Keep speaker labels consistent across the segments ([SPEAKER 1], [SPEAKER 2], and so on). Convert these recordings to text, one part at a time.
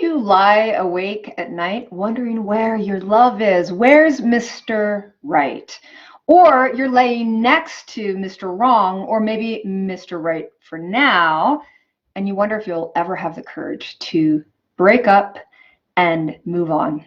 [SPEAKER 1] you lie awake at night wondering where your love is? Where's Mr. Right? Or you're laying next to Mr. Wrong, or maybe Mr. Right for now, and you wonder if you'll ever have the courage to break up and move on.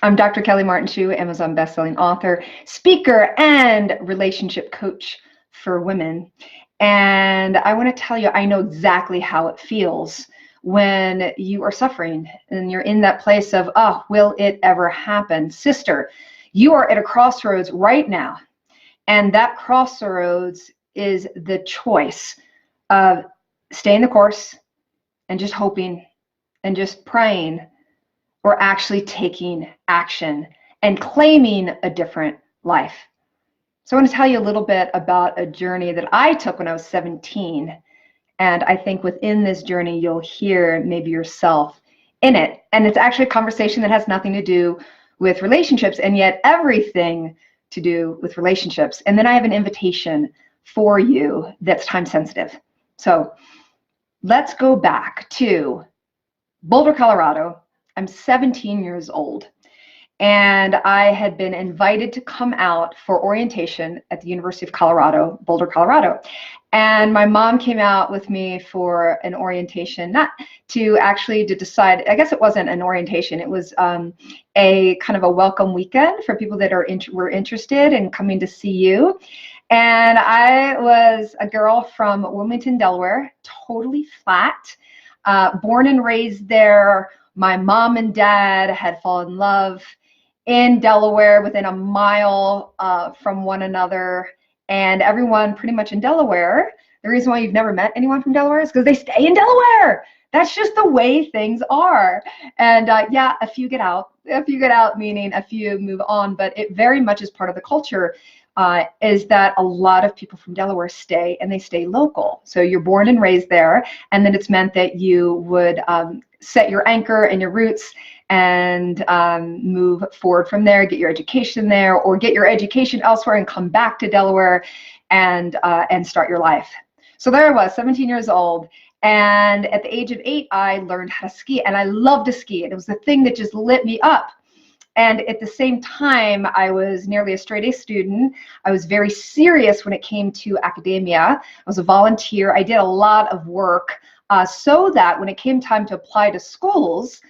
[SPEAKER 1] I'm Dr. Kelly Martin Chu, Amazon bestselling author, speaker, and relationship coach for women. And I want to tell you, I know exactly how it feels when you are suffering and you're in that place of, oh, will it ever happen? Sister, you are at a crossroads right now. And that crossroads is the choice of staying the course and just hoping and just praying, or actually taking action and claiming a different life. So I want to tell you a little bit about a journey that I took when I was 17. And I think within this journey, you'll hear maybe yourself in it. And it's actually a conversation that has nothing to do with relationships, and yet everything to do with relationships. And then I have an invitation for you that's time sensitive. So let's go back to Boulder, Colorado. I'm 17 years old, and I had been invited to come out for orientation at the University of Colorado, Boulder, Colorado. And my mom came out with me for an orientation, not to actually to decide, I guess it wasn't an orientation, it was a kind of a welcome weekend for people that were interested in coming to see you. And I was a girl from Wilmington, Delaware, totally flat, born and raised there. My mom and dad had fallen in love in Delaware, within a mile from one another. And everyone pretty much in Delaware, the reason why you've never met anyone from Delaware is because they stay in Delaware. That's just the way things are. And yeah, a few get out. A few get out, meaning a few move on, but it very much is part of the culture. Is that a lot of people from Delaware stay, and they stay local. So you're born and raised there, and then it's meant that you would set your anchor and your roots and move forward from there, get your education there, or get your education elsewhere and come back to Delaware and start your life. So there I was, 17 years old. And at the age of 8, I learned how to ski, and I loved to ski. And it was the thing that just lit me up. And at the same time, I was nearly a straight A student. I was very serious when it came to academia. I was a volunteer. I did a lot of work so that when it came time to apply to schools,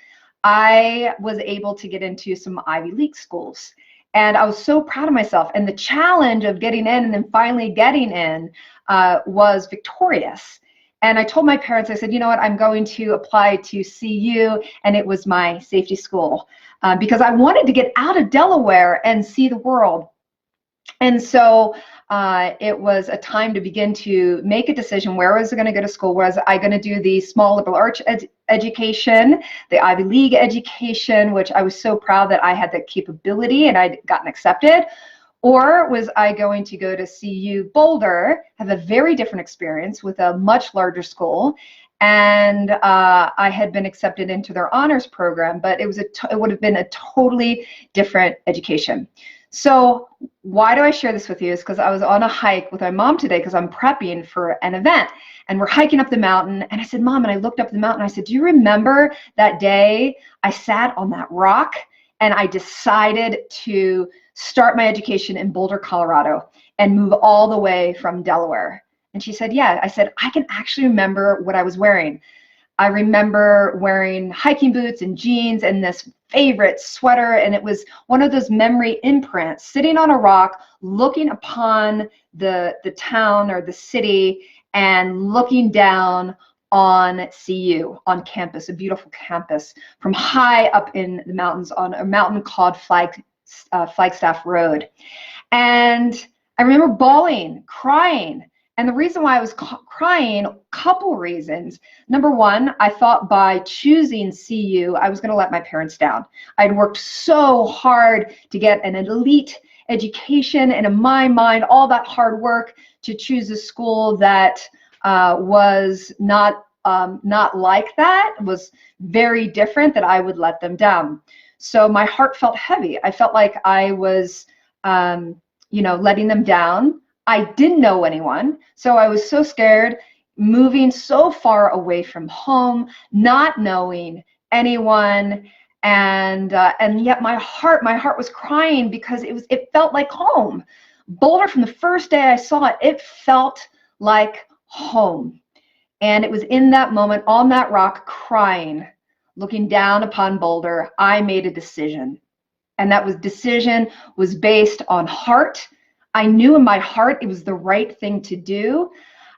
[SPEAKER 1] I was able to get into some Ivy League schools. And I was so proud of myself. And the challenge of getting in and then finally getting in was victorious. And I told my parents, I said, you know what, I'm going to apply to CU, and it was my safety school because I wanted to get out of Delaware and see the world. And so it was a time to begin to make a decision. Where was I going to go to school? Was I going to do the small liberal arts education, the Ivy League education, which I was so proud that I had the capability and I'd gotten accepted? Or was I going to go to CU Boulder, have a very different experience with a much larger school, and I had been accepted into their honors program, but it would have been a totally different education. So why do I share this with you is because I was on a hike with my mom today because I'm prepping for an event, and we're hiking up the mountain, and I said, Mom, and I looked up the mountain, I said, do you remember that day I sat on that rock and I decided to start my education in Boulder, Colorado, and move all the way from Delaware? And she said, yeah. I said, I can actually remember what I was wearing. I remember wearing hiking boots and jeans and this favorite sweater, and it was one of those memory imprints, sitting on a rock, looking upon the town or the city and looking down on CU, on campus, a beautiful campus, from high up in the mountains on a mountain called Flagstaff Road. And I remember bawling, crying. And the reason why I was crying, a couple reasons. Number one, I thought by choosing CU, I was going to let my parents down. I'd worked so hard to get an elite education, and in my mind, all that hard work to choose a school that was not like that, was very different, that I would let them down. So my heart felt heavy. I felt like I was, letting them down. I didn't know anyone, so I was so scared, moving so far away from home, not knowing anyone. And yet my heart was crying because it felt like home. Boulder, from the first day I saw it, it felt like home. And it was in that moment, on that rock, crying, looking down upon Boulder, I made a decision. And that decision was based on heart. I knew in my heart it was the right thing to do.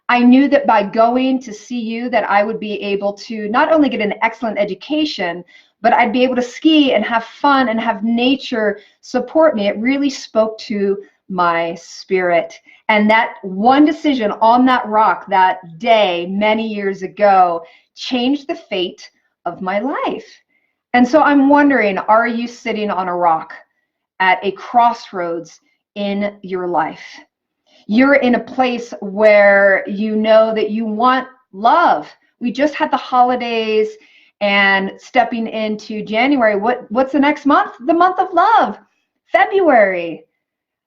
[SPEAKER 1] I knew that by going to CU that I would be able to not only get an excellent education, but I'd be able to ski and have fun and have nature support me. It really spoke to my spirit. And that one decision on that rock that day, many years ago, changed the fate of my life. And so I'm wondering, are you sitting on a rock at a crossroads in your life? You're in a place where you know that you want love. We just had the holidays, and stepping into January, what's the next month? The month of love, February.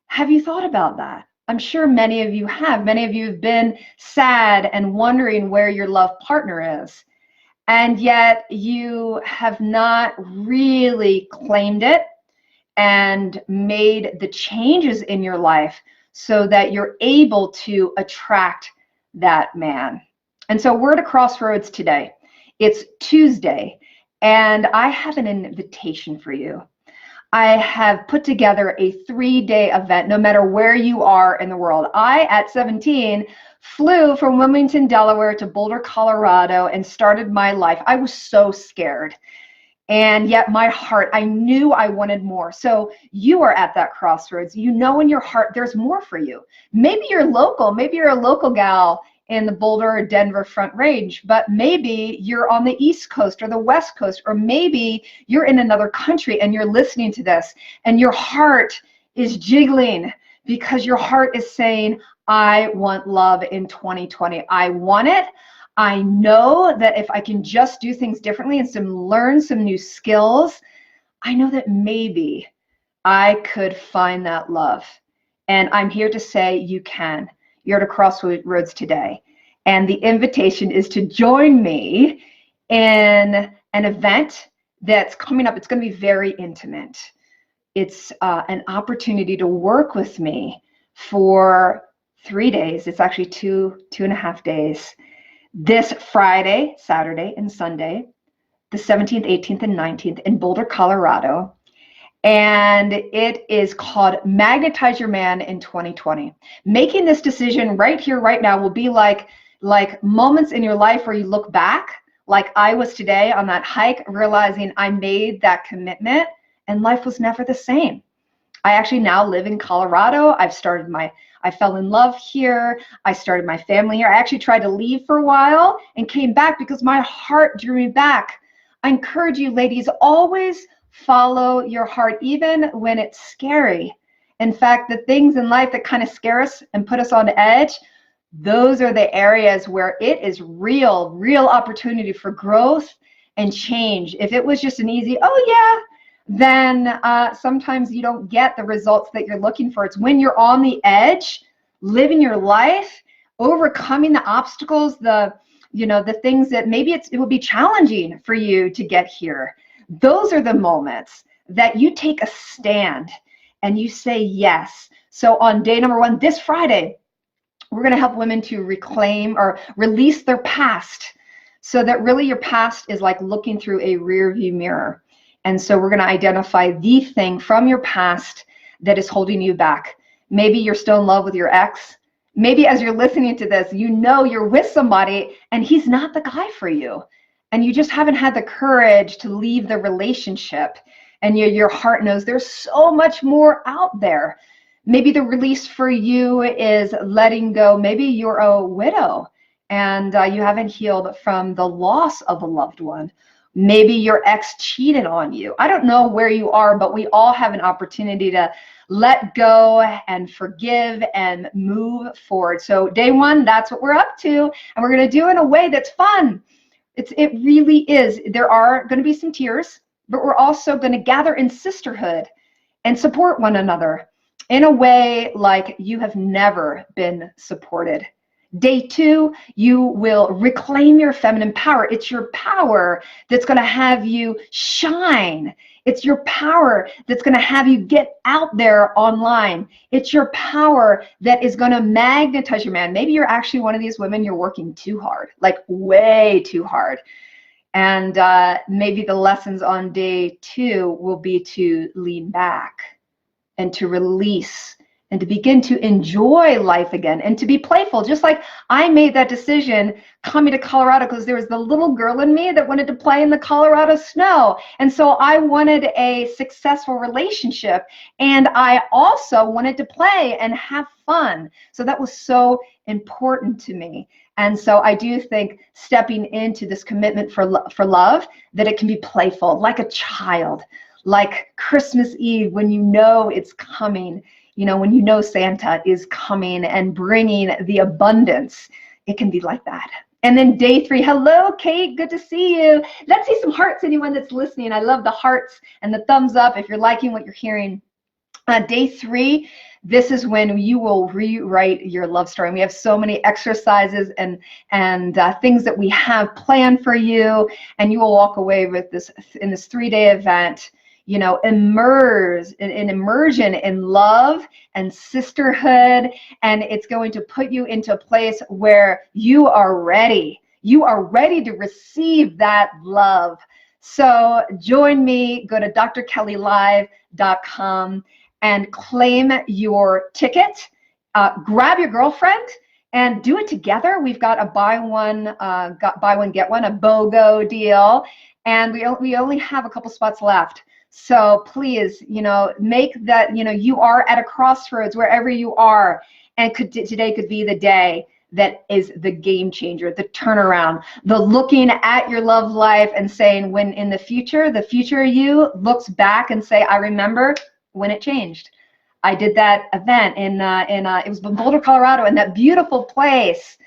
[SPEAKER 1] Have you thought about that? I'm sure many of you have. Many of you have been sad and wondering where your love partner is. And yet you have not really claimed it and made the changes in your life so that you're able to attract that man. And so we're at a crossroads today. It's Tuesday, and I have an invitation for you. I have put together a 3-day event, no matter where you are in the world. I, at 17, flew from Wilmington, Delaware to Boulder, Colorado, and started my life. I was so scared. And yet my heart, I knew I wanted more. So you are at that crossroads. You know in your heart there's more for you. Maybe you're local. Maybe you're a local gal in the Boulder or Denver Front Range, but maybe you're on the East Coast or the West Coast, or maybe you're in another country and you're listening to this and your heart is jiggling because your heart is saying, I want love in 2020. I want it. I know that if I can just do things differently and learn some new skills, I know that maybe I could find that love. And I'm here to say you can. You're at a crossroads today. And the invitation is to join me in an event that's coming up. It's going to be very intimate. It's an opportunity to work with me for 3 days. It's actually two and a half days. This Friday, Saturday, and Sunday, the 17th, 18th, and 19th in Boulder, Colorado. And it is called Magnetize Your Man in 2020. Making this decision right here, right now will be like moments in your life where you look back, like I was today on that hike, realizing I made that commitment and life was never the same. I actually now live in Colorado. I fell in love here. I started my family here. I actually tried to leave for a while and came back because my heart drew me back. I encourage you, ladies, always follow your heart, even when it's scary. In fact, the things in life that kind of scare us and put us on edge, those are the areas where it is real opportunity for growth and change. If it was just an easy, oh yeah, then sometimes you don't get the results that you're looking for. It's when you're on the edge, living your life, overcoming the obstacles, the things that maybe it would be challenging for you to get here. Those are the moments that you take a stand and you say yes. So on day number 1, this Friday, we're going to help women to reclaim or release their past, so that really your past is like looking through a rear view mirror. And so we're going to identify the thing from your past that is holding you back. Maybe you're still in love with your ex. Maybe as you're listening to this, you know you're with somebody and he's not the guy for you. And you just haven't had the courage to leave the relationship. And your heart knows there's so much more out there. Maybe the release for you is letting go. Maybe you're a widow and you haven't healed from the loss of a loved one. Maybe your ex cheated on you. I don't know where you are, but we all have an opportunity to let go and forgive and move forward. So day 1, that's what we're up to. And we're going to do it in a way that's fun. It really is. There are going to be some tears, but we're also going to gather in sisterhood and support one another in a way like you have never been supported. Day 2, you will reclaim your feminine power. It's your power that's going to have you shine. It's your power that's going to have you get out there online. It's your power that is going to magnetize your man. Maybe you're actually one of these women, you're working too hard, like way too hard. And maybe the lessons on day 2 will be to lean back and to release and to begin to enjoy life again and to be playful. Just like I made that decision coming to Colorado because there was the little girl in me that wanted to play in the Colorado snow. And so I wanted a successful relationship, and I also wanted to play and have fun. So that was so important to me. And so I do think stepping into this commitment for love, that it can be playful, like a child, like Christmas Eve when you know it's coming, you know, when you know Santa is coming and bringing the abundance. It can be like that. And then day 3, hello, Kate, good to see you. Let's see some hearts, anyone that's listening. I love the hearts and the thumbs up if you're liking what you're hearing. Day 3, this is when you will rewrite your love story. And we have so many exercises and things that we have planned for you, and you will walk away with this in this 3-day event, you know, immersion in love and sisterhood, and it's going to put you into a place where you are ready. You are ready to receive that love. So join me, go to drkellylive.com and claim your ticket. Grab your girlfriend and do it together. We've got a buy one get one, a BOGO deal, and we only have a couple spots left. So please, you know, make that, you know, you are at a crossroads wherever you are, and today could be the day that is the game changer, the turnaround, the looking at your love life and saying, when in the future you looks back and say, I remember when it changed. I did that event in it was in Boulder, Colorado, in that beautiful place,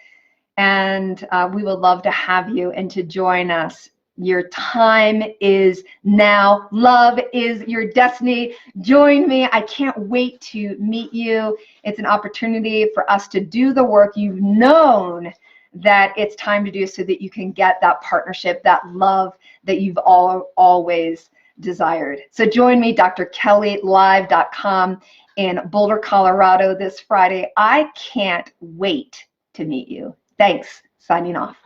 [SPEAKER 1] and we would love to have you and to join us. Your time is now. Love is your destiny. Join me. I can't wait to meet you. It's an opportunity for us to do the work you've known that it's time to do, so that you can get that partnership, that love that you've always desired. So join me, drkellylive.com in Boulder, Colorado this Friday. I can't wait to meet you. Thanks. Signing off.